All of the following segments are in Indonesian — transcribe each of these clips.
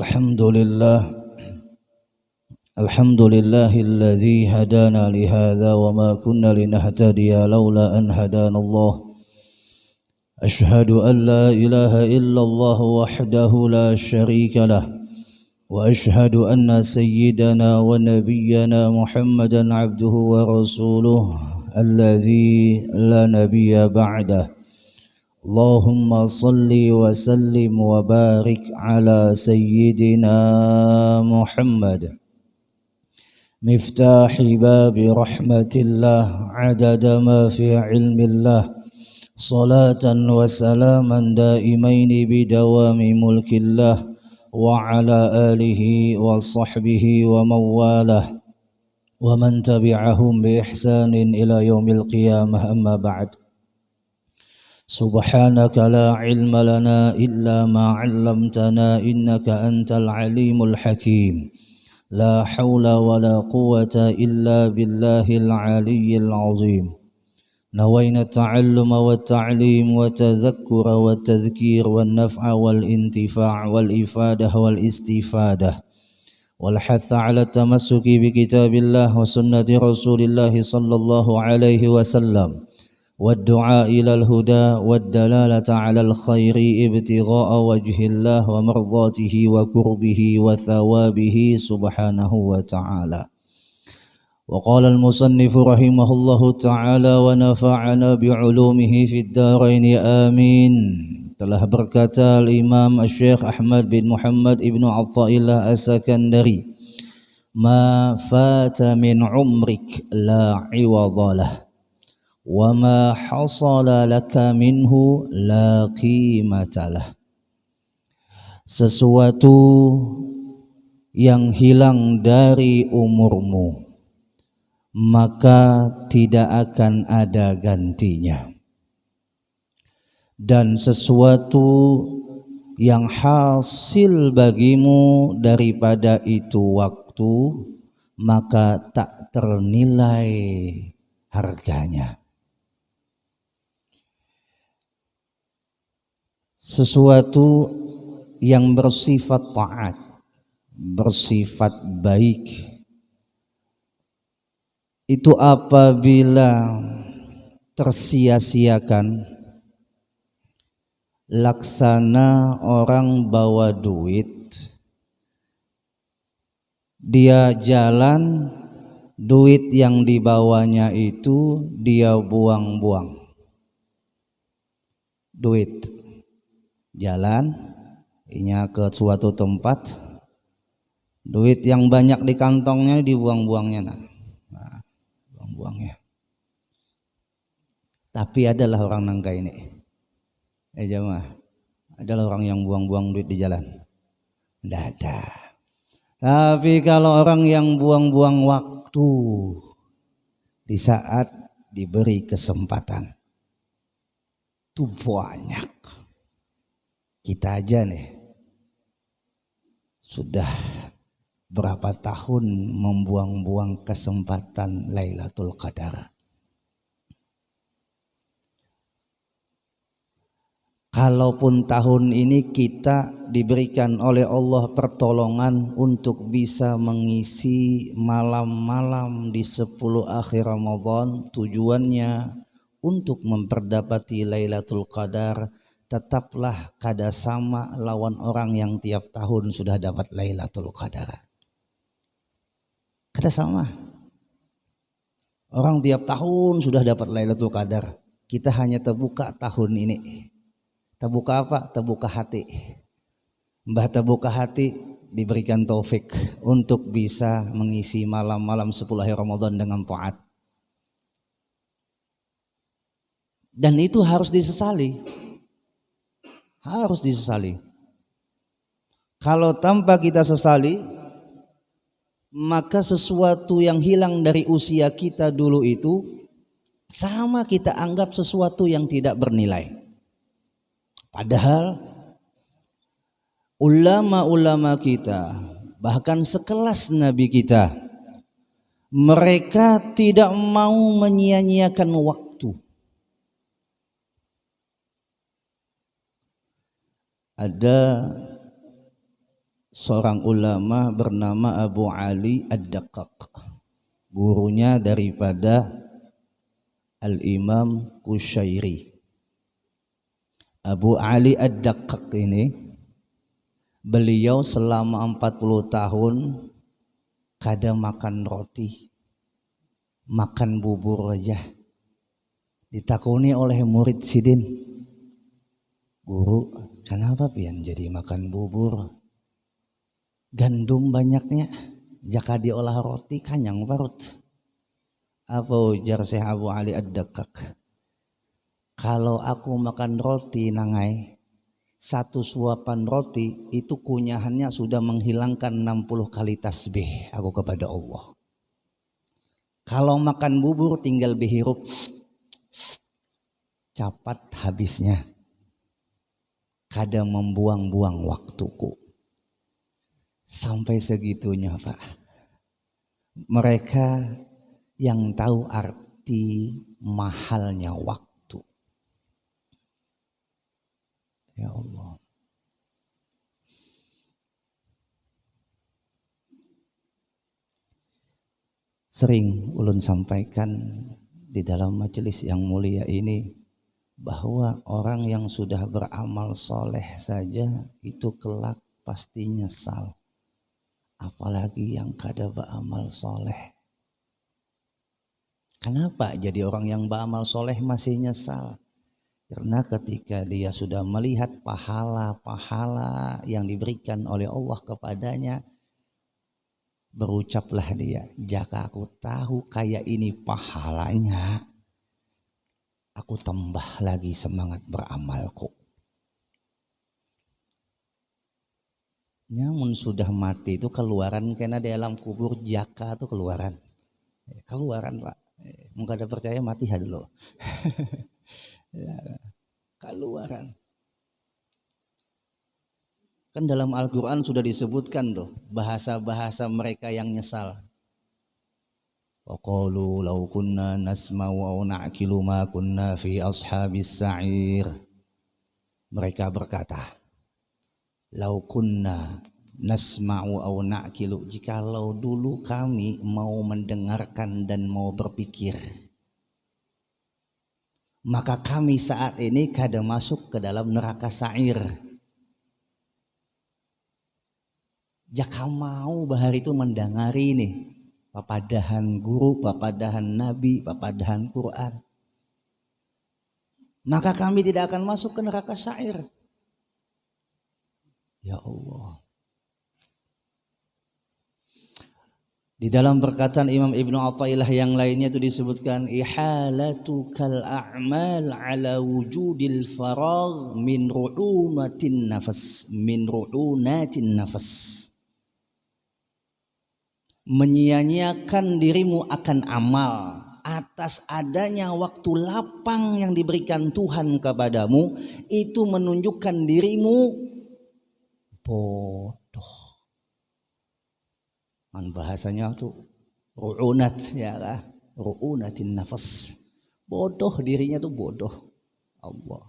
الحمد لله الحمد لله الذي هدانا لهذا وما كنا لنهتدي لولا أن هدانا الله أشهد أن لا إله إلا الله وحده لا شريك له وأشهد أن سيدنا ونبينا محمدا عبده ورسوله الذي لا نبي بعده اللهم صل وسلم وبارك على سيدنا محمد مفتاح باب رحمة الله عدد ما في علم الله صلاة وسلاما دائمين بدوام ملك الله وعلى آله وصحبه ومن والاه ومن تبعهم بإحسان إلى يوم القيامة أما بعد سبحانك لا علم لنا إلا ما علمتنا إنك أنت العليم الحكيم لا حول ولا قوة إلا بالله العلي العظيم نوينا التعلم والتعليم والتذكر والتذكير والنفع والانتفاع والإفادة والاستفادة والحث على التمسك بكتاب الله وسنة رسول الله صلى الله عليه وسلم والدعاء إلى الهدى والدلالة على الخير ابتغاء وجه الله ومرضاته وقربه وثوابه سبحانه وتعالى وقال المصنف رحمه الله تعالى ونفعنا بعلومه في الدارين آمين. Telah berkata Imam Syekh Ahmad bin Muhammad ibnu Athaillah As-Sakandari, ma fata min umrik la iwadalah wa ma hasala laka minhu la qimatalah. Sesuatu yang hilang dari umurmu maka tidak akan ada gantinya, dan sesuatu yang hasil bagimu daripada itu waktu maka tak ternilai harganya. Sesuatu yang bersifat taat, bersifat baik, itu apabila tersia-siakan, laksana orang bawa duit, dia jalan, duit yang dibawanya itu dia buang-buang. Duit jalan inya ke suatu tempat, duit yang banyak di kantongnya dibuang-buangnya, buang-buangnya. Tapi adalah orang nangka ini, jemaah, adalah orang yang buang-buang duit di jalan, tidak ada. Tapi kalau orang yang buang-buang waktu di saat diberi kesempatan, itu banyak. Kita aja nih sudah berapa tahun membuang-buang kesempatan Lailatul Qadar. Kalaupun tahun ini kita diberikan oleh Allah pertolongan untuk bisa mengisi malam-malam di 10 akhir Ramadan, tujuannya untuk memperdapati Lailatul Qadar, tetaplah kada sama lawan orang yang tiap tahun sudah dapat Lailatul Qadar. Kada sama. Orang tiap tahun sudah dapat Lailatul Qadar, kita hanya terbuka tahun ini. Terbuka apa? Terbuka hati. Mbah terbuka hati diberikan taufik untuk bisa mengisi malam-malam 10 akhir Ramadan dengan taat. Dan itu harus disesali. Harus disesali. Kalau tanpa kita sesali, maka sesuatu yang hilang dari usia kita dulu itu sama kita anggap sesuatu yang tidak bernilai. Padahal ulama-ulama kita, bahkan sekelas Nabi kita, mereka tidak mau menyia-nyiakan waktu. Ada seorang ulama bernama Abu Ali Ad-Daqqaq, gurunya daripada Al-Imam Qushairi. Abu Ali Ad-Daqqaq ini, beliau selama 40 tahun kada makan roti, makan bubur aja. Ditakuni oleh murid sidin, guru, kenapa pian jadi makan bubur? Gandum banyaknya, jika diolah roti kanyang parut. Apa ujar Syekh Abu Ali Ad-Daqqaq? Kalau aku makan roti nangai, satu suapan roti itu kunyahannya sudah menghilangkan 60 kali tasbih aku kepada Allah. Kalau makan bubur tinggal berhirup, cepat habisnya. Kada membuang-buang waktuku. Sampai segitunya, Pak. Mereka yang tahu arti mahalnya waktu. Ya Allah. Sering ulun sampaikan di dalam majelis yang mulia ini bahwa orang yang sudah beramal soleh saja itu kelak pasti nyesal. Apalagi yang kada beramal soleh. Kenapa jadi orang yang beramal soleh masih nyesal? Karena ketika dia sudah melihat pahala-pahala yang diberikan oleh Allah kepadanya, berucaplah dia, jika aku tahu kayak ini pahalanya, aku tambah lagi semangat beramalku. Namun sudah mati itu keluaran, karena di alam kubur jaka itu keluaran. Keluaran, Pak. Mungkin ada percaya mati dulu. Ya, keluaran. Kan dalam Al-Quran sudah disebutkan tuh bahasa-bahasa mereka yang nyesal. Wa qalu law kunna nasma'u aw na'qilu ma kunna fi ashabis sa'ir. Mereka berkata, law kunna nasma'u aw na'qilu, jikalau dulu kami mau mendengarkan dan mau berpikir, maka kami saat ini kada masuk ke dalam neraka sa'ir. Jika mau bahar itu mendengari nih papadahan guru, papadahan nabi, papadahan Quran, maka kami tidak akan masuk ke neraka sa'ir. Ya Allah. Di dalam perkataan Imam Ibnu Athaillah yang lainnya itu disebutkan ihalatu kal a'mal ala wujudil faragh min ru'unatin nafas. Menyia-nyiakan dirimu akan amal atas adanya waktu lapang yang diberikan Tuhan kepadamu, itu menunjukkan dirimu bodoh. Bahasanya tuh ru'unat, ya lah, ru'unatin nafas. Bodoh, dirinya tuh bodoh. Allah.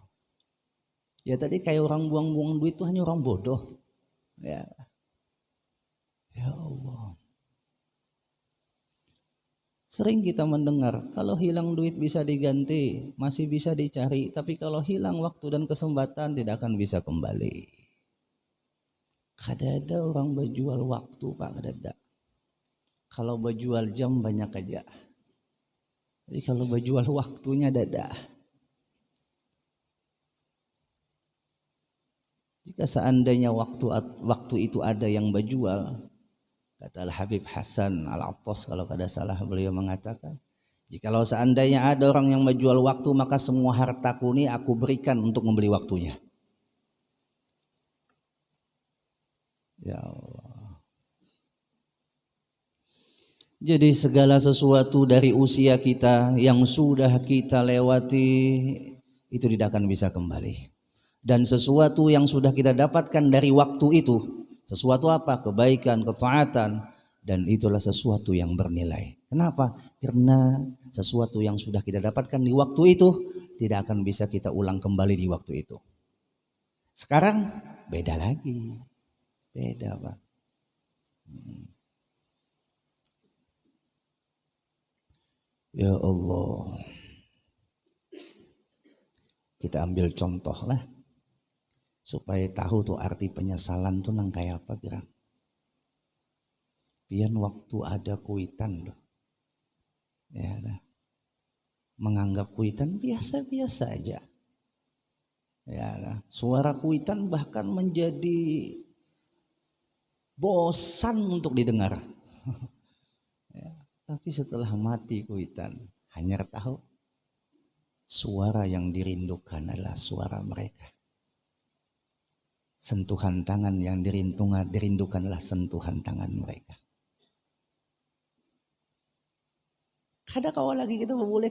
Ya tadi kayak orang buang-buang duit tuh hanya orang bodoh. Ya. Ya Allah. Sering kita mendengar kalau hilang duit bisa diganti, masih bisa dicari, tapi kalau hilang waktu dan kesempatan tidak akan bisa kembali. Kada ada orang berjual waktu, Pak, kada ada. Kalau berjual jam banyak aja. Jadi kalau berjual waktunya dada. Jika seandainya waktu itu ada yang berjual, kata Al-Habib Hasan Al-Attas kalau kada salah, beliau mengatakan, jikalau seandainya ada orang yang menjual waktu, maka semua hartaku ini aku berikan untuk membeli waktunya. Ya Allah. Jadi segala sesuatu dari usia kita yang sudah kita lewati itu tidak akan bisa kembali. Dan sesuatu yang sudah kita dapatkan dari waktu itu, sesuatu apa? Kebaikan, ketaatan, dan itulah sesuatu yang bernilai. Kenapa? Karena sesuatu yang sudah kita dapatkan di waktu itu tidak akan bisa kita ulang kembali di waktu itu. Sekarang beda lagi. Beda Pak. Ya Allah. Kita ambil contoh lah. Supaya tahu tuh arti penyesalan tuh nang kayak apa kira. Pian waktu ada kuitan loh. Ya nah. Menganggap kuitan biasa-biasa aja. Ya nah. Suara kuitan bahkan menjadi bosan untuk didengar. Ya. Tapi setelah mati kuitan, hanya tahu suara yang dirindukan adalah suara mereka. Sentuhan tangan yang dirindukanlah sentuhan tangan mereka. Kada kawal lagi kita boleh,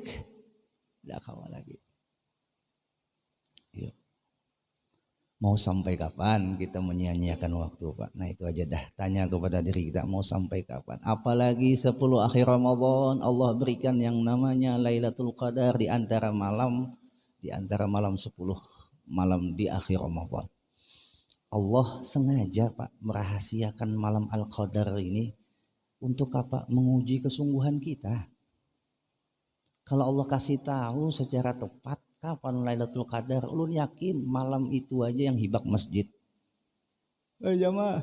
tidak kawal lagi. Yuk. Mau sampai kapan kita menyia-nyiakan waktu Pak? Nah itu aja dah, tanya kepada diri kita mau sampai kapan. Apalagi 10 akhir Ramadan Allah berikan yang namanya Lailatul Qadar di antara malam 10 malam di akhir Ramadan. Allah sengaja Pak merahasiakan malam Al-Qadar ini untuk apa? Menguji kesungguhan kita. Kalau Allah kasih tahu secara tepat kapan Lailatul Qadar, ulun yakin malam itu aja yang hibak masjid. Jamaah.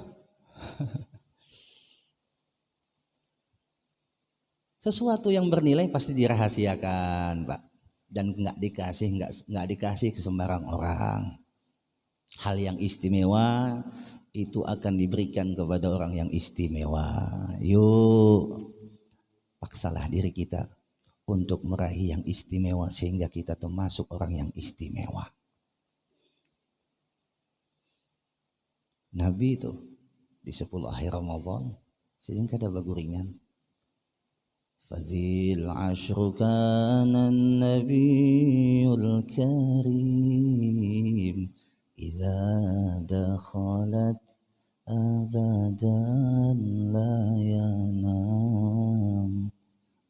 Sesuatu yang bernilai pasti dirahasiakan, Pak. Dan nggak dikasih ke sembarang orang. Hal yang istimewa itu akan diberikan kepada orang yang istimewa. Yuk, paksalah diri kita untuk meraih yang istimewa sehingga kita termasuk orang yang istimewa. Nabi itu di 10 akhir Ramadan sering kada baguringan. Fadil ashru kana nabiyul karim idza dakhalat abadan la yanam.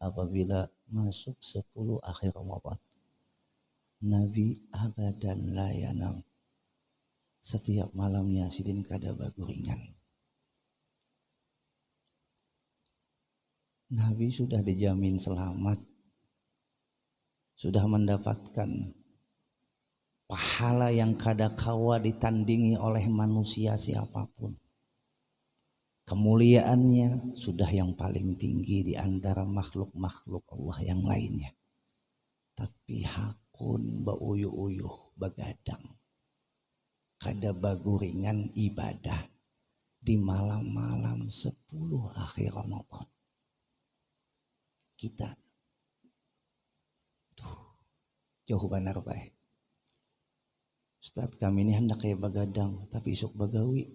Apabila masuk 10 akhir Ramadan, Nabi abadan la yanam. Setiap malamnya sidin kada baguringan. Nabi sudah dijamin selamat, sudah mendapatkan pahala yang kada kawa ditandingi oleh manusia siapapun. Kemuliaannya sudah yang paling tinggi di antara makhluk-makhluk Allah yang lainnya. Tapi hakun bauyuh-uyuh bagadang, kada baguringan ibadah di malam-malam 10 akhir Ramadan. Kita jauh benar Pak. Ustaz kami ini hendak kayak bagadang tapi isuk bagawi.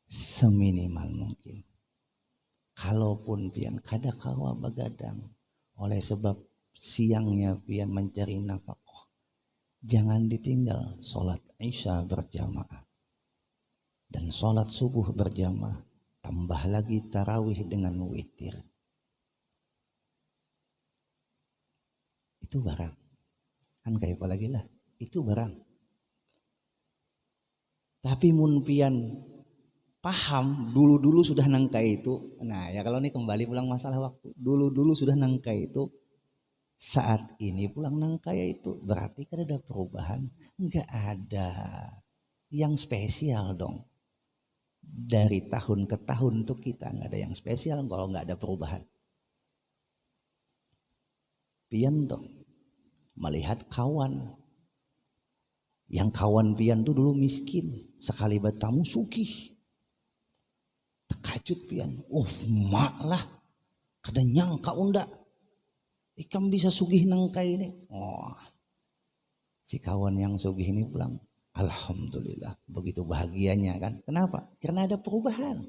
Seminimal mungkin. Kalaupun pian kada kawa bagadang oleh sebab siangnya pian mencari nafkah, jangan ditinggal sholat Isya berjamaah dan sholat subuh berjamaah, tambah lagi tarawih dengan witir. Itu barang kan kayak apa lagi lah, itu barang. Tapi mun pian paham dulu sudah nangkai itu. Nah ya kalau ini kembali pulang masalah waktu, dulu sudah nangkai itu, saat ini pulang nangkai itu berarti kan ada perubahan? Enggak ada yang spesial dong. Dari tahun ke tahun tuh kita nggak ada yang spesial kalau nggak ada perubahan. Pian dong melihat kawan, yang kawan pian tuh dulu miskin, sekali bertamu sugih. Terkajut pian, mak lah, kada nyangka unda, ikam bisa sugih nangkai ini. Si kawan yang sugih ini pulang, alhamdulillah, begitu bahagianya kan. Kenapa? Karena ada perubahan.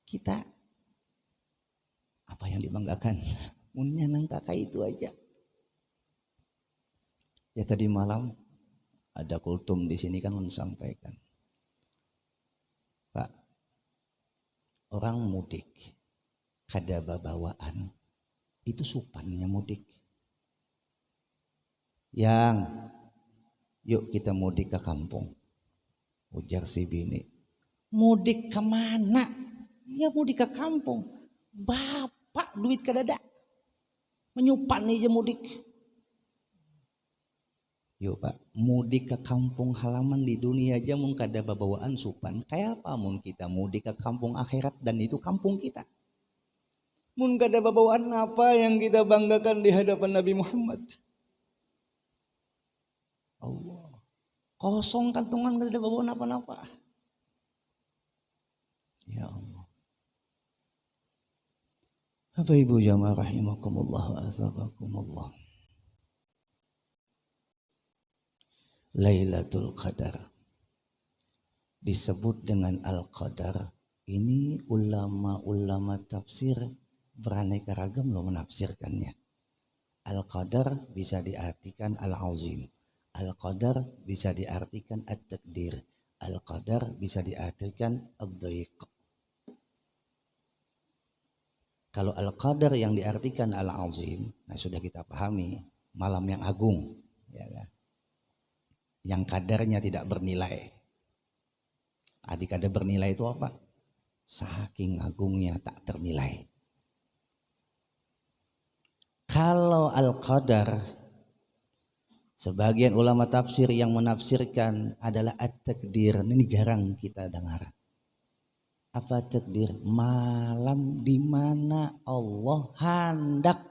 Kita apa yang dibanggakan? Munnya nangka itu aja. Ya tadi malam ada kultum di sini kan menyampaikan, Pak, orang mudik kada bawaan itu supannya mudik. Yang Yuk kita mudik ke kampung. Ujar si bini. Mudik kemana? Ya mudik ke kampung. Bapak duit kadada. Menyupan nih mudik. Yuk pak, mudik ke kampung halaman di dunia aja mun kada babawaan supan. Kayak apa mun kita mudik ke kampung akhirat dan itu kampung kita. Mun kada babawaan apa yang kita banggakan di hadapan Nabi Muhammad. Allah. Kosong kantongan kada babawaan apa-apa. Ya Allah. Bapak Ibu jamaah rahimakumullah wa azabakumullah. Lailatul Qadar disebut dengan Al-Qadar. Ini ulama-ulama tafsir beraneka ragam loh menafsirkannya. Al-Qadar bisa diartikan Al-Azim. Al-Qadar bisa diartikan At-Taqdir. Al-Qadar bisa diartikan Ad-Dhaiq. Kalau Al-Qadar yang diartikan Al-Azim, nah sudah kita pahami, malam yang agung, ya kan? Yang kadarnya tidak bernilai. Adik kadar bernilai itu apa? Saking agungnya tak ternilai. Kalau Al-Qadar, sebagian ulama tafsir yang menafsirkan adalah At-Taqdir. Ini jarang kita dengar. Apa takdir? Malam di mana Allah hendak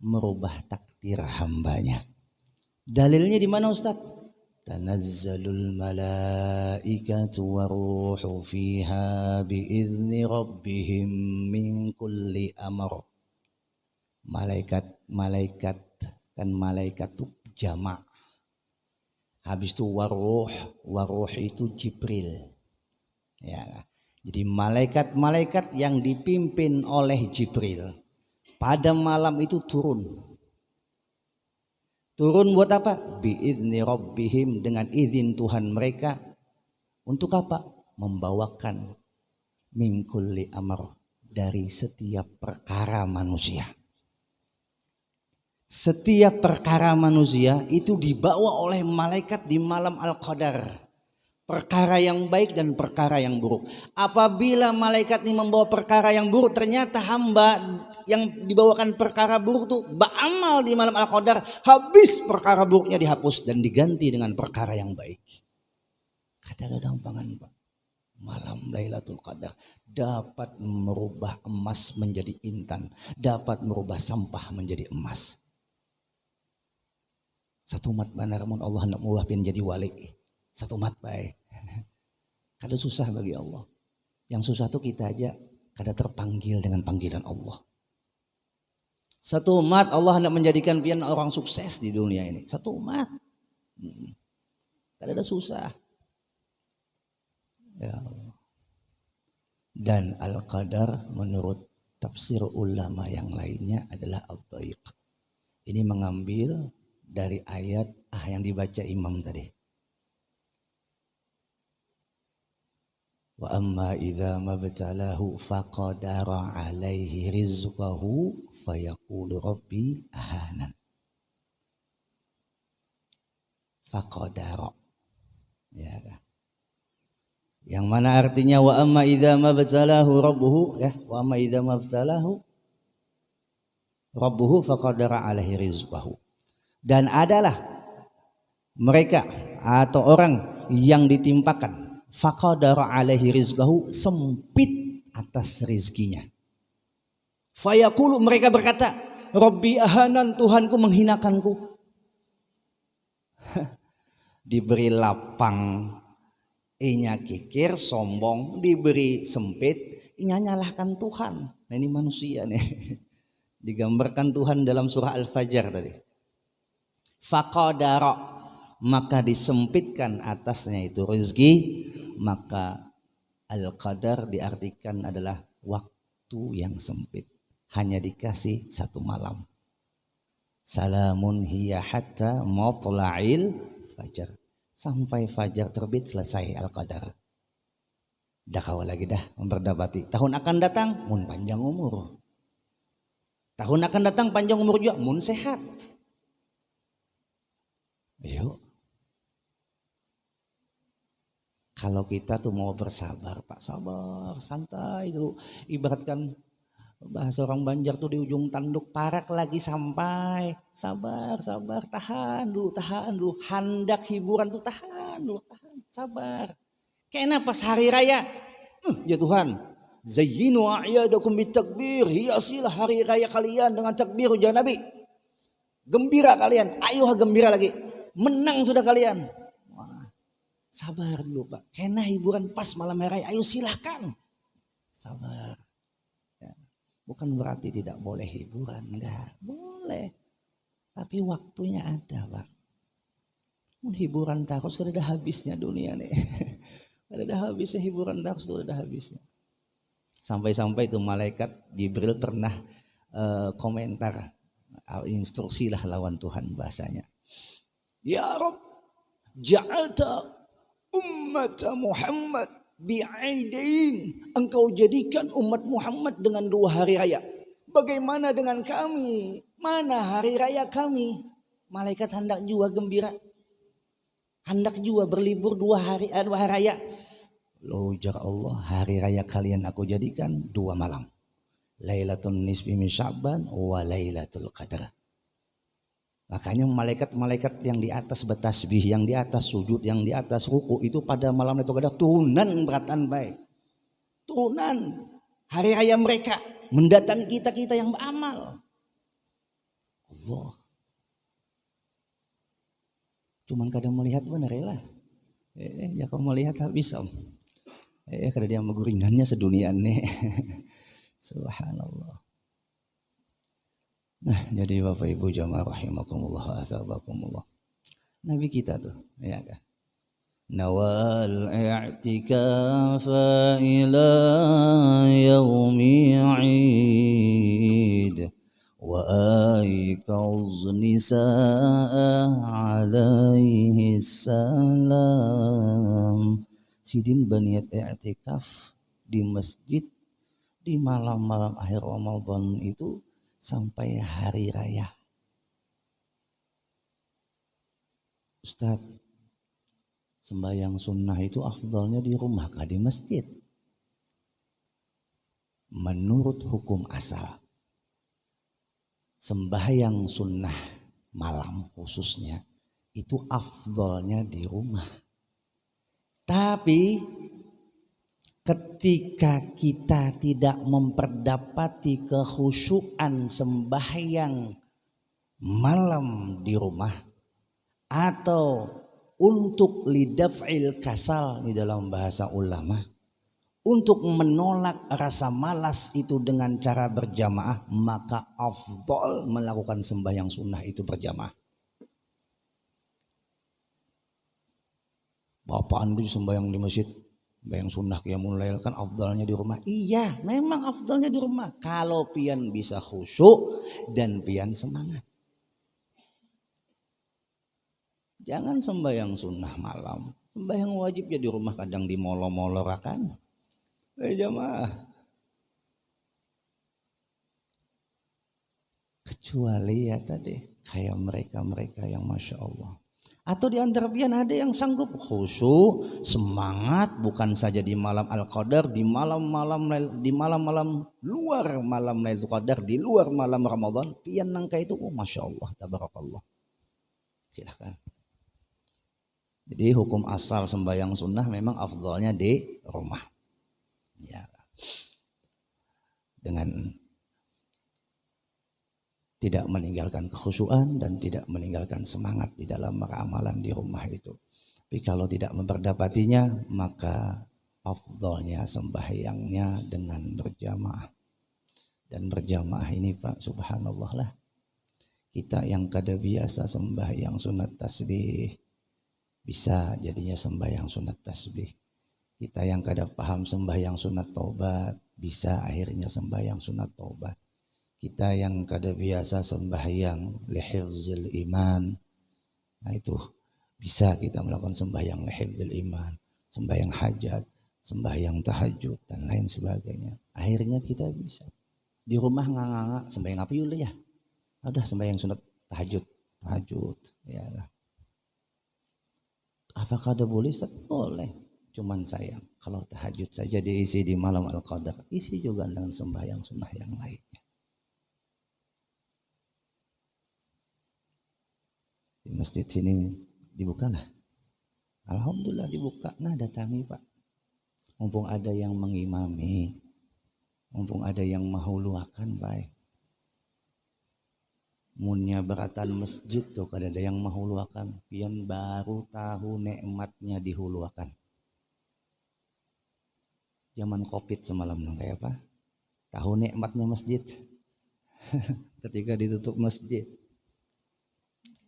merubah takdir hambanya. Dalilnya di mana Ustaz? Tanazzalul malaikatu waruhu fiha biizni rabbihim min kulli amr. Malaikat itu jamak. Habis itu waruh itu Jibril. Ya. Jadi malaikat yang dipimpin oleh Jibril pada malam itu turun. Turun buat apa? Biizni rabbihim, dengan izin Tuhan mereka. Untuk apa? Membawakan min kulli amr, dari setiap perkara manusia. Setiap perkara manusia itu dibawa oleh malaikat di malam Al-Qadar. Perkara yang baik dan perkara yang buruk. Apabila malaikat ini membawa perkara yang buruk, ternyata hamba yang dibawakan perkara buruk itu beramal di malam Al-Qadar, habis perkara buruknya dihapus dan diganti dengan perkara yang baik. Kata gampangan Pak. Malam Lailatul Qadar dapat merubah emas menjadi intan, dapat merubah sampah menjadi emas. Satu umat benar mun Allah hendak mengubah jadi wali. Satu umat baik. Kada susah bagi Allah. Yang susah tuh kita aja kada terpanggil dengan panggilan Allah. Satu umat Allah hendak menjadikan pian orang sukses di dunia ini. Satu umat. Kada ada susah. Ya Allah. Dan Al-Qadar menurut tafsir ulama yang lainnya adalah Ad-Dhaiq. Ini mengambil dari ayat yang dibaca imam tadi. Wa amma idza mabtalahu faqadara alaihi rizqahu fayaqulu rabbi ahanan. Faqadara. Ya kan? Yang mana artinya wa amma idza mabtalahu rabbuhu, ya, wa amma idza mabtalahu rabbuhu faqadara alaihi rizqahu. Dan adalah mereka atau orang yang ditimpakan faqadara alaihi rizqahu, sempit atas rizkinya. Fayaqulu, mereka berkata, Rabbi ahanan, Tuhanku menghinakanku. Diberi lapang, inya kikir, sombong, diberi sempit, inya nyalahkan Tuhan. Nah ini manusia nih. Digambarkan Tuhan dalam surah Al-Fajr tadi. Faqadara, maka disempitkan atasnya itu rezeki, maka Al-Qadar diartikan adalah waktu yang sempit, hanya dikasih satu malam. Salamun hiya hatta matla'il fajar, sampai fajar terbit selesai Al-Qadar. Dah kawal lagi dah memperdapati tahun akan datang mun panjang umur, tahun akan datang panjang umur juga mun sehat. Ayo. Kalau kita tuh mau bersabar, Pak, sabar, santai itu. Ibaratkan bahasa orang Banjar tuh di ujung tanduk parak lagi sampai. Sabar, sabar, tahan dulu. Handak hiburan tuh tahan dulu, tahan, sabar. Kayaknya pas hari raya, ya Tuhan, zayyinu a'yadakum bitakbir, hiasilah hari raya kalian dengan takbir ujar Nabi. Gembira kalian, ayo gembira lagi. Menang sudah kalian. Wah, sabar dulu Pak. Kena hiburan pas malam hari raya, ayo silahkan. Sabar. Ya. Bukan berarti tidak boleh hiburan, enggak. Boleh. Tapi waktunya ada Pak. Hiburan terus sudah ada habisnya dunia nih. Ada habisnya hiburan terus sudah ada habisnya. Sampai-sampai itu malaikat Jibril pernah komentar. Instruksilah lawan Tuhan bahasanya. Ya Rabb, ja'alta ummat Muhammad bi'aidain. Engkau jadikan umat Muhammad dengan 2 hari raya. Bagaimana dengan kami? Mana hari raya kami? Malaikat hendak juga gembira. Hendak juga berlibur 2 hari raya. Loh ujar Allah, hari raya kalian aku jadikan 2 malam. Lailatul nisfi min Sya'ban wa Lailatul Qadar. Makanya malaikat-malaikat yang di atas bertasbih, yang di atas sujud, yang di atas ruku itu pada malam Lailatul Qadar turunan beratan baik. Turunan hari raya mereka mendatangi kita-kita yang beramal. Allah. Cuman kadang melihat benar ya lah. Ya kalau melihat habis om. Kada dia maguringannya sedunia nih. Subhanallah. Nah, jadi Bapak Ibu jamaah rahimakumullah azabakumullah. Nabi kita tuh, ya kan. Nawal i'tikafa ila yaumi 'id wa ayqaz nisaa alaihi salam. Sidin berniat i'tikaf di masjid di malam-malam akhir Ramadan itu sampai hari raya. Ustaz, sembahyang sunnah itu afdalnya di rumah kah di masjid? Menurut hukum asal, sembahyang sunnah malam khususnya itu afdalnya di rumah. Tapi ketika kita tidak memperdapati kekhusyuan sembahyang malam di rumah atau untuk lidaf'il kasal di dalam bahasa ulama, untuk menolak rasa malas itu dengan cara berjamaah, maka afdal melakukan sembahyang sunnah itu berjamaah. Bapak Andi sembahyang di masjid, bayang sunnah qiyamul lail kan afdalnya di rumah. Iya, memang afdalnya di rumah. Kalau pian bisa khusyuk dan pian semangat. Jangan sembahyang sunnah malam. Sembahyang wajib ya di rumah kadang di molo-molo kan. Jamaah. Kecuali ya tadi kayak mereka-mereka yang Masya Allah. Atau di antara pian ada yang sanggup khusyuk, semangat bukan saja di malam Al-Qadar, di malam-malam luar malam Lailatul Qadar, di luar malam Ramadan, pian nangka itu Masya Allah, tabarakallah. Silahkan. Jadi hukum asal sembahyang sunnah memang afdalnya di rumah. Ya. Dengan tidak meninggalkan kekhusyuan dan tidak meninggalkan semangat di dalam amalan di rumah itu. Tapi kalau tidak memperdapatinya, maka afdalnya sembahyangnya dengan berjamaah. Dan berjamaah ini Pak, subhanallah lah. Kita yang kada biasa sembahyang sunat tasbih, bisa jadinya sembahyang sunat tasbih. Kita yang kada paham sembahyang sunat taubat, bisa akhirnya sembahyang sunat taubat. Kita yang kada biasa sembahyang lihifzil iman, nah itu bisa kita melakukan sembahyang lihifzil iman, sembahyang hajat, sembahyang tahajud dan lain sebagainya. Akhirnya kita bisa di rumah nganga sembahyang apa yuk ya? Udah sembahyang sunat tahajud ya. Apakah ada boleh? Boleh. Cuman sayang kalau tahajud saja diisi di malam Al-Qadar, isi juga dengan sembahyang sunnah yang lainnya. Di masjid sini dibuka lah. Alhamdulillah dibuka. Nah datangi Pak. Mumpung ada yang mengimami, mumpung ada yang mahuluakan baik. Munnya beratan masjid tuh kada ada yang mahuluakan. Pian baru tahu nikmatnya dihuluakan. Zaman Covid semalam nang kayak apa? Tahu nikmatnya masjid. Ketika ditutup masjid.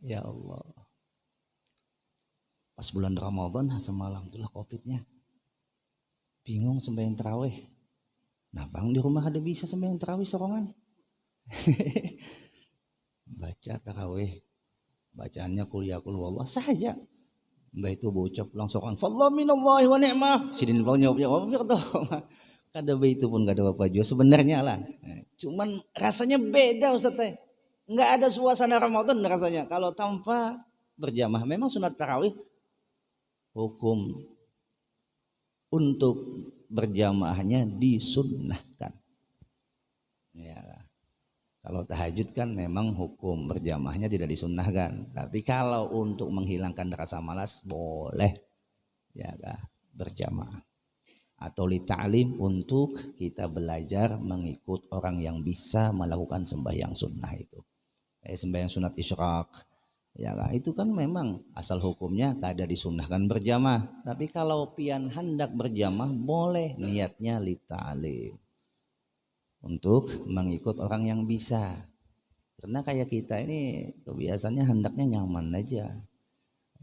Ya Allah. Pas bulan Ramadan semalam itulah Covidnya. Bingung sembahyang tarawih. Nah bang di rumah ada bisa sembahyang tarawih sorongan. Baca tarawih. Bacaannya kuliah kul wallah saja. Mbak itu bocap langsung kan fadla minallahi wa ni'mah. Sidin bang jawab kada itu pun kada apa juga sebenarnya lah. Cuman rasanya beda Ustaz teh. Enggak ada suasana Ramadan rasanya kalau tanpa berjamaah. Memang sunat tarawih hukum untuk berjamaahnya disunnahkan. Ya. Kalau tahajud kan memang hukum berjamaahnya tidak disunnahkan. Tapi kalau untuk menghilangkan rasa malas boleh ya berjamaah. Atau li ta'lim untuk kita belajar mengikut orang yang bisa melakukan sembahyang sunnah itu. Sembahyang sunat isyraq. Ya itu kan memang asal hukumnya kada disunnahkan berjamaah. Tapi kalau pian hendak berjamaah boleh niatnya li ta'lim. Untuk mengikut orang yang bisa. Karena kayak kita ini kebiasaannya hendaknya nyaman aja.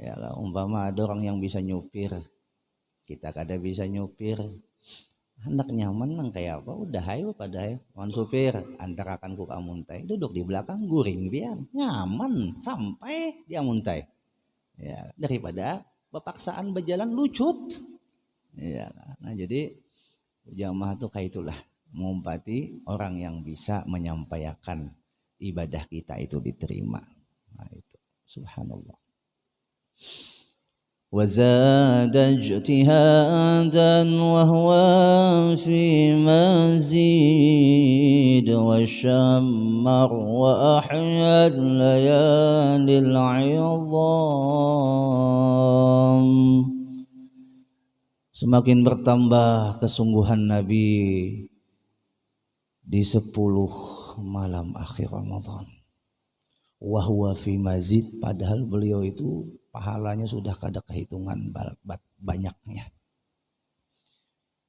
Ya umpama ada orang yang bisa nyupir, kita kada bisa nyupir. Hendak nyaman nang kayak apa? Udah ayo pada ayo. Wan supir, antarakan ku kamu muntai, duduk di belakang guring biar nyaman sampai dia muntai. Ya, daripada paksaan berjalan lucut. Ya, nah jadi jamaah tuh kayak itulah. Mengumpati orang yang bisa menyampaikan ibadah kita itu diterima. Nah itu subhanallah. Wa zada ijtihadan wa huwa fi mazid wa syammar wa ahya layalil 'idham. Semakin bertambah kesungguhan Nabi di 10 malam akhir Ramadan. Wahwa fi mazid, padahal beliau itu pahalanya sudah kada kehitungan banyaknya.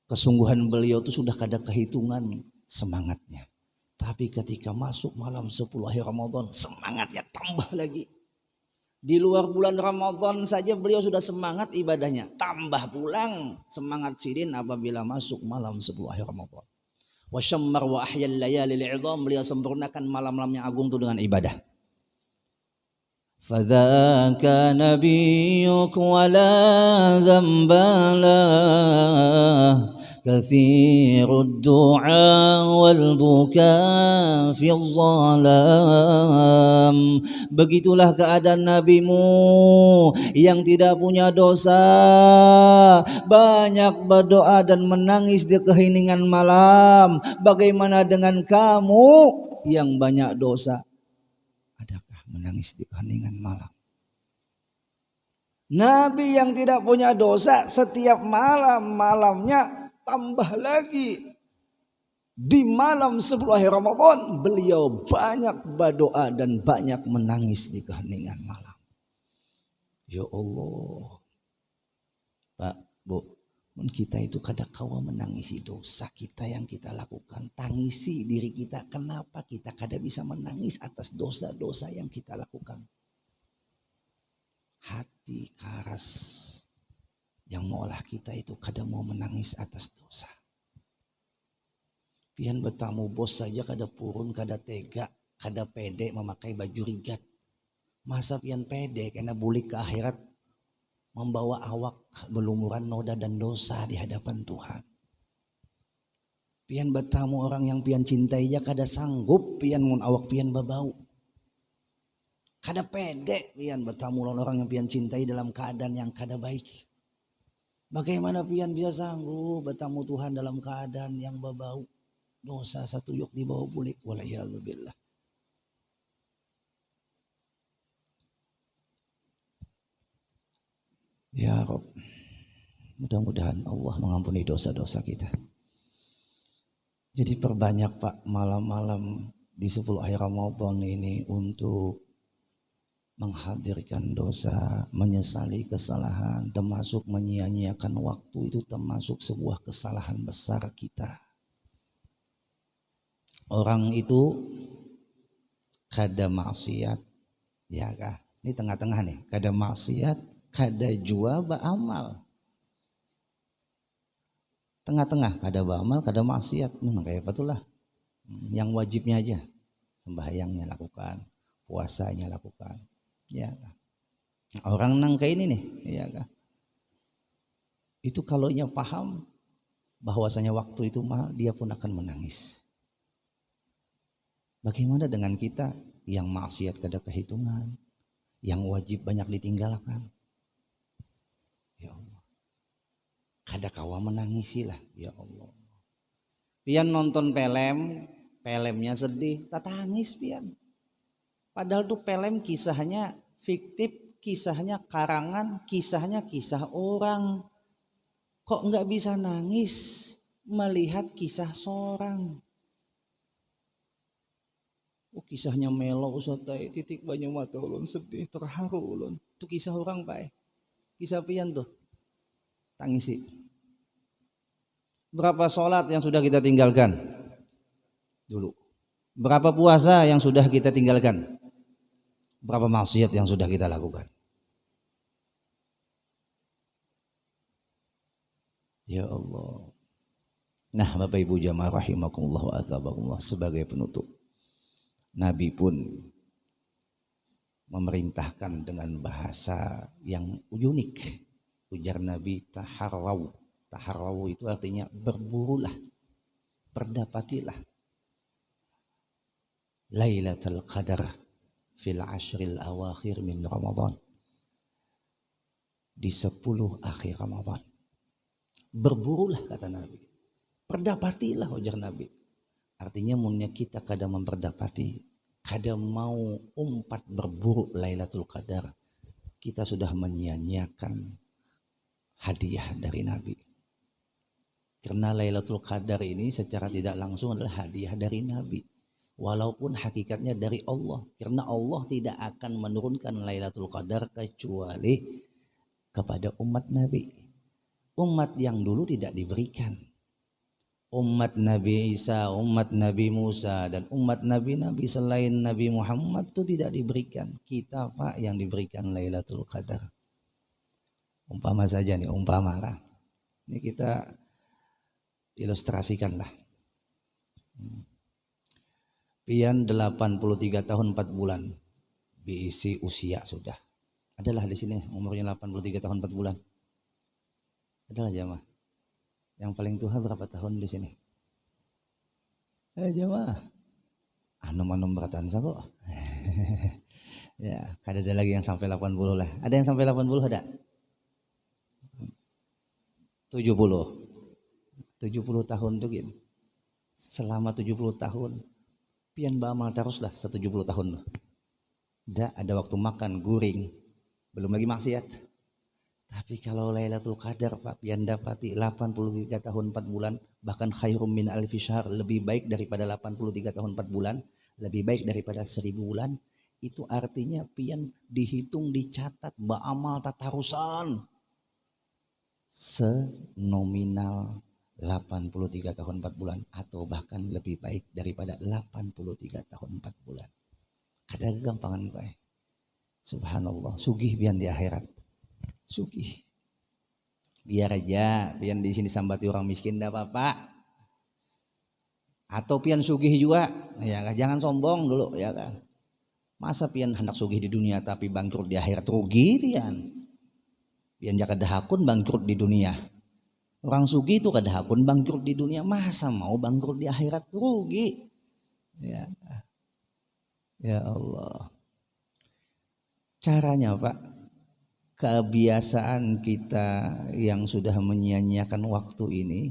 Kesungguhan beliau itu sudah kada kehitungan semangatnya. Tapi ketika masuk malam 10 akhir Ramadan, semangatnya tambah lagi. Di luar bulan Ramadan saja beliau sudah semangat ibadahnya. Tambah pulang semangat sidin apabila masuk malam 10 akhir Ramadan. Wa syammar wa ahyal layalil 'idham, beliau sempurnakan malam-malam yang agung itu dengan ibadah. Fadzaka nabiyyuk wa la dzambala katsirud du'a wal buka fi dhalam. Begitulah keadaan nabimu yang tidak punya dosa, banyak berdoa dan menangis di keheningan malam. Bagaimana dengan kamu yang banyak dosa? Adakah menangis di keheningan malam? Nabi yang tidak punya dosa setiap malamnya tambah lagi. Di malam 10 akhir Ramadan beliau banyak berdoa dan banyak menangis di keheningan malam. Ya Allah, Pak, Bu, kita itu kada kawa menangisi dosa kita yang kita lakukan. Tangisi diri kita, kenapa kita kada bisa menangis atas dosa-dosa yang kita lakukan. Hati karas yang mengolah kita itu kada mau menangis atas dosa. Pian bertamu bos saja kada purun, kada tega, kada pede memakai baju rigat. Masa pian pede karena bulik ke akhirat membawa awak berlumuran noda dan dosa di hadapan Tuhan. Pian bertamu orang yang pian cintai aja kada sanggup pian mun awak pian babau. Kada pede pian bertamu orang yang pian cintai dalam keadaan yang kada baik. Bagaimana pian bisa sanggup bertamu Tuhan dalam keadaan yang berbau dosa satu yuk di bawah bulik, walayyazubillah. Ya Rob, mudah-mudahan Allah mengampuni dosa-dosa kita. Jadi perbanyak Pak malam-malam di 10 akhir Ramadan ini untuk menghadirkan dosa, menyesali kesalahan, termasuk menyia-nyiakan waktu, itu termasuk sebuah kesalahan besar kita. Orang itu kada maksiat, ya kah? Ini tengah-tengah nih, kada maksiat, kada jua beramal. Tengah-tengah, kada beramal, kada maksiat. Nah, kayak betulah. Yang wajibnya aja, sembahyangnya lakukan, puasanya lakukan. Ya, orang nang kayak ini nih, ya kan? Itu kalau nya paham bahwasanya waktu itu mahal, dia pun akan menangis. Bagaimana dengan kita yang maksiat kada kehitungan, yang wajib banyak ditinggalkan? Ya Allah, kada kawa menangisi lah, ya Allah. Pian nonton filmnya sedih, tak tangis pian. Padahal tuh film kisahnya fiktif, kisahnya karangan, kisahnya kisah orang. Kok nggak bisa nangis melihat kisah seorang? Oh, kisahnya melo usatai titik banyak mata ulun sedih terharu ulun. Itu kisah orang Pak. Kisah pian tuh tangisi. Berapa sholat yang sudah kita tinggalkan dulu? Berapa puasa yang sudah kita tinggalkan? Berapa maksiat yang sudah kita lakukan? Ya Allah. Nah, Bapak Ibu jamaah rahimakumullah wa athabakumullah, sebagai penutup, Nabi pun memerintahkan dengan bahasa yang unik. Ujar Nabi, taharraw. Taharraw itu artinya berburulah, berdapatilah Lailatul Qadar fil ashril awakhir min Ramadan, di 10 akhir Ramadan. Berburulah kata Nabi, berdapatilah ujar Nabi. Artinya munnya kita kadang memperdapati, kadang mau umpat berburu Lailatul Qadar, kita sudah menyia-nyiakan hadiah dari Nabi. Karena Lailatul Qadar ini secara tidak langsung adalah hadiah dari Nabi. Walaupun hakikatnya dari Allah, karena Allah tidak akan menurunkan Lailatul Qadar kecuali kepada umat Nabi. Umat yang dulu tidak diberikan. Umat Nabi Isa, umat Nabi Musa, dan umat Nabi-Nabi selain Nabi Muhammad itu tidak diberikan. Kita Pak yang diberikan Lailatul Qadar. Umpama saja nih, umpama lah. Ini kita ilustrasikan lah. Pian 83 tahun 4 bulan diisi usia sudah. Adalah di sini umurnya 83 tahun 4 bulan. Adalah jamaah. Yang paling tua berapa tahun di sini? Jamaah. Anom-anom beratan sabo. Ya, kada ada lagi yang sampai 80 lah. Ada yang sampai 80 ada? 70. 70 tahun tuh gitu. Selama 70 tahun pian beramal teruslah 70 tahun. Dah ada waktu makan guring, belum lagi maksiat. Tapi kalau Lailatul Qadar Pak pian dapati 83 tahun 4 bulan, bahkan khairum min alfi syahr, lebih baik daripada 83 tahun 4 bulan, lebih baik daripada 1000 bulan. Itu artinya pian dihitung, dicatat beramal tatarusan senominal 83 tahun 4 bulan, atau bahkan lebih baik daripada 83 tahun 4 bulan. Kada gampangan Pak. Subhanallah, sugih pian di akhirat. Sugih. Biar aja pian di sini sambati orang miskin dah apa-apa. Atau pian sugih juga, ya jangan sombong dulu ya kan. Masa pian hendak sugih di dunia tapi bangkrut di akhirat, rugi pian. Pian jaka dahakun bangkrut di dunia. Orang sugih itu kada hakun bangkrut di dunia, masa mau bangkrut di akhirat, rugi. Ya. Ya Allah. Caranya Pak, kebiasaan kita yang sudah menyia-nyiakan waktu ini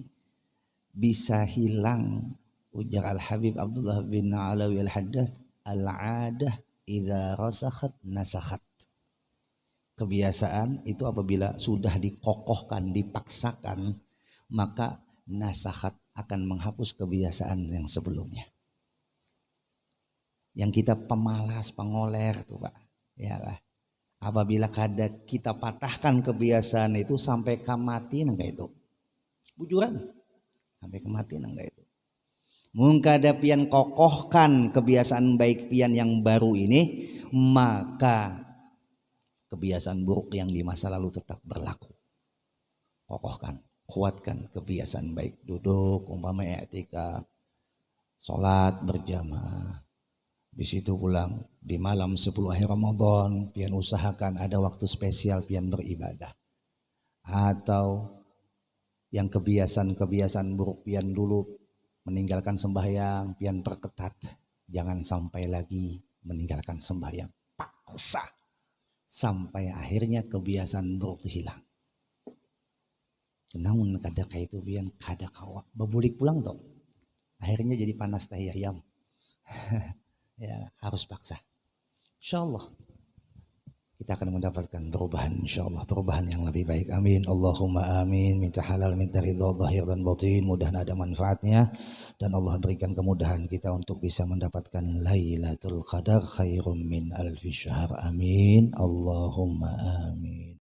bisa hilang. Ujar Al-Habib Abdullah bin Alawi Al-Haddad, al-adah idza rasakhat nasakhat. Kebiasaan itu apabila sudah dikokohkan, dipaksakan, maka nasakhat akan menghapus kebiasaan yang sebelumnya. Yang kita pemalas, pengoler tuh Pak, ya lah. Apabila kita patahkan kebiasaan itu sampai kematian enggak itu? Bujuran. Sampai kematian enggak itu? Mungkada pian kokohkan kebiasaan baik pian yang baru ini, maka kebiasaan buruk yang di masa lalu tetap berlaku. Kokohkan, kuatkan kebiasaan baik, duduk umpama i'tikaf, sholat berjamaah. Di situ pulang di malam 10 akhir Ramadan pian usahakan ada waktu spesial pian beribadah. Atau yang kebiasaan buruk pian dulu meninggalkan sembahyang, pian perketat, jangan sampai lagi meninggalkan sembahyang, paksa sampai akhirnya kebiasaan buruk itu hilang. Namun kada kayak itu pian kada kawa bebulik pulang toh, akhirnya jadi panas tahi ayam. Ya harus paksa. Insyaallah kita akan mendapatkan perubahan, insyaallah perubahan yang lebih baik. Amin. Allahumma amin. Minta halal, minta ridha zahir dan batin, mudah ada manfaatnya dan Allah berikan kemudahan kita untuk bisa mendapatkan Lailatul Qadar khairum min alfi syahr. Amin. Allahumma amin.